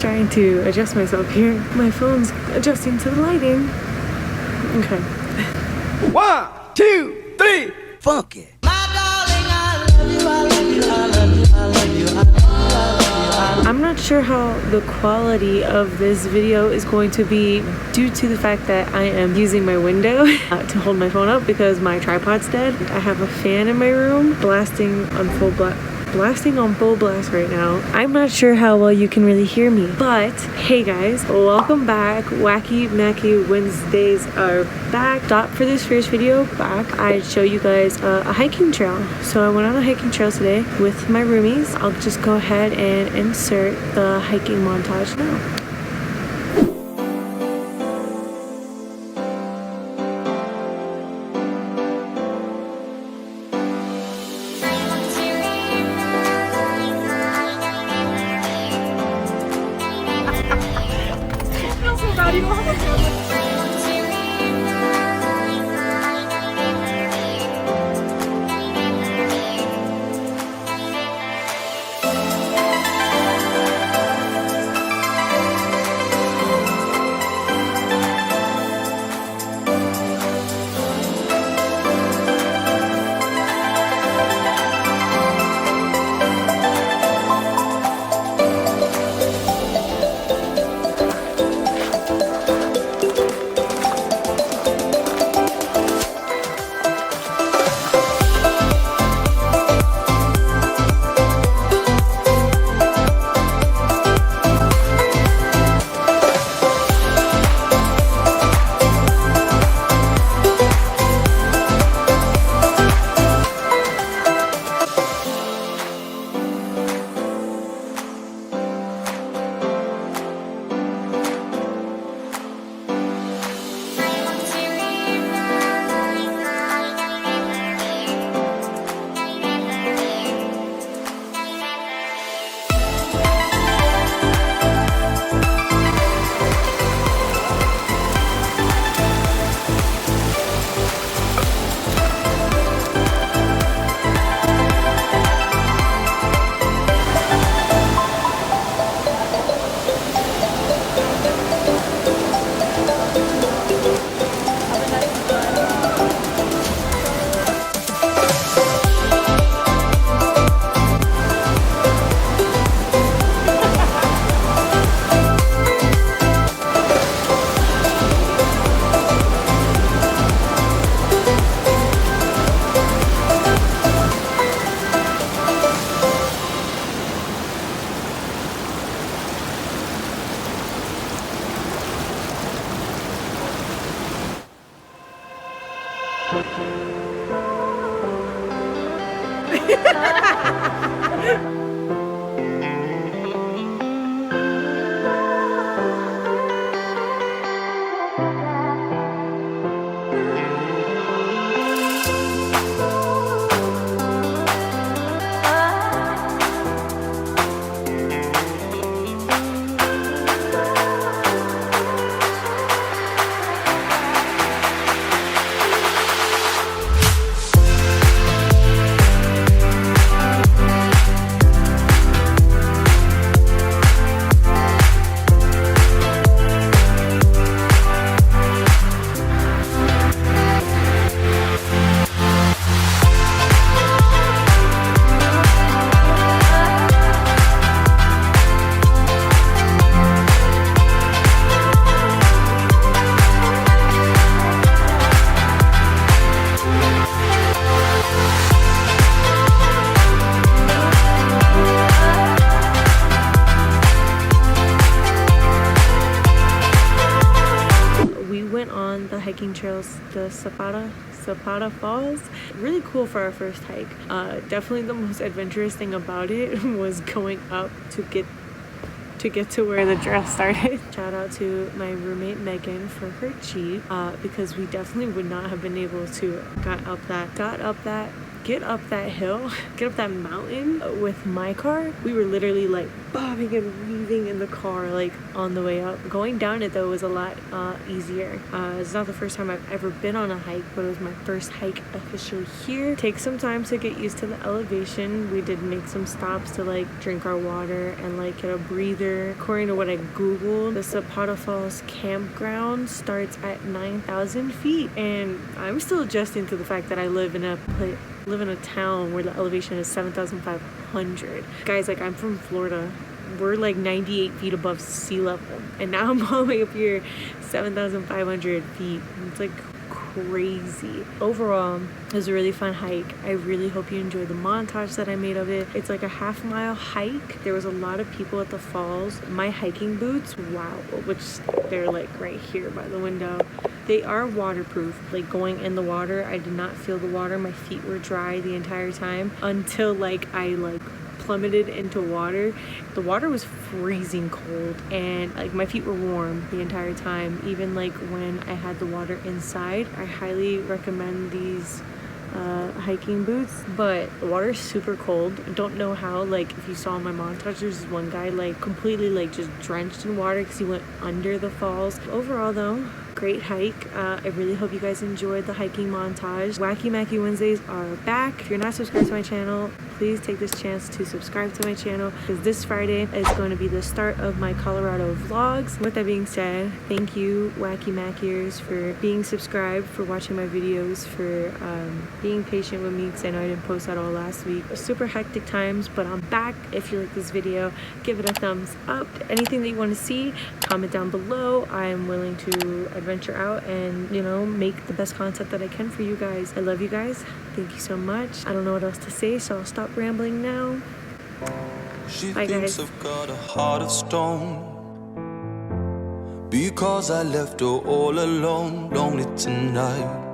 Trying to adjust myself here. My phone's adjusting to the lighting. Okay. 1, 2, 3, funk it. I'm not sure how the quality of this video is going to be due to the fact that I am using my window to hold my phone up because my tripod's dead. I have a fan in my room blasting on full blast right now. I'm not sure how well you can really hear me, but hey guys, welcome back. Wacky Mackey Wednesdays are back. Thought for this first video back, I'd show you guys a hiking trail. So I went on a hiking trail today with my roomies. I'll just go ahead and insert the hiking montage now. Hiking trails, the Zapata Falls. Really cool for our first hike. Definitely the most adventurous thing about it was going up to get to where the trail started. Shout out to my roommate Megan for her Jeep because we definitely would not have been able to got up that get up that hill, get up that mountain with my car, we were literally like bobbing and weaving in the car like on the way up. Going down it though was a lot easier. It's not the first time I've ever been on a hike, but it was my first hike officially here. Takes some time to get used to the elevation. We did make some stops to like drink our water and like get a breather. According to what I googled, the Zapata Falls campground starts at 9,000 feet, and I'm still adjusting to the fact that I live in a town where the elevation is 7,500. Guys, like, I'm from Florida. We're like 98 feet above sea level, and now I'm all the way up here 7,500 feet. It's like crazy. Overall, it was a really fun hike. I really hope you enjoyed the montage that I made of it. It's like a half-mile hike. There was a lot of people at the falls. My hiking boots, wow, which they're like right here by the window, they are waterproof. Like, going in the water, I did not feel the water. My feet were dry the entire time until like I like plummeted into water. The water was freezing cold, and like my feet were warm the entire time, even like when I had the water inside. I highly recommend these hiking boots, but the water is super cold. I don't know how, like, if you saw my montage, there's one guy like completely like just drenched in water because he went under the falls. Overall though, great hike. I really hope you guys enjoyed the hiking montage. Wacky Mackey Wednesdays are back. If you're not subscribed to my channel, please take this chance to subscribe to my channel, because this Friday is going to be the start of my Colorado vlogs. With that being said, thank you Wacky Mackeyers for being subscribed, for watching my videos, for being patient with me because I know I didn't post at all last week. Super hectic times, but I'm back. If you like this video, give it a thumbs up. Anything that you want to see, comment down below. I'm willing to adventure out and, you know, make the best content that I can for you guys. I love you guys. Thank you so much. I don't know what else to say, so I'll stop rambling now. She Bye, thinks guys. I've got a heart of stone because I left her all alone, lonely tonight.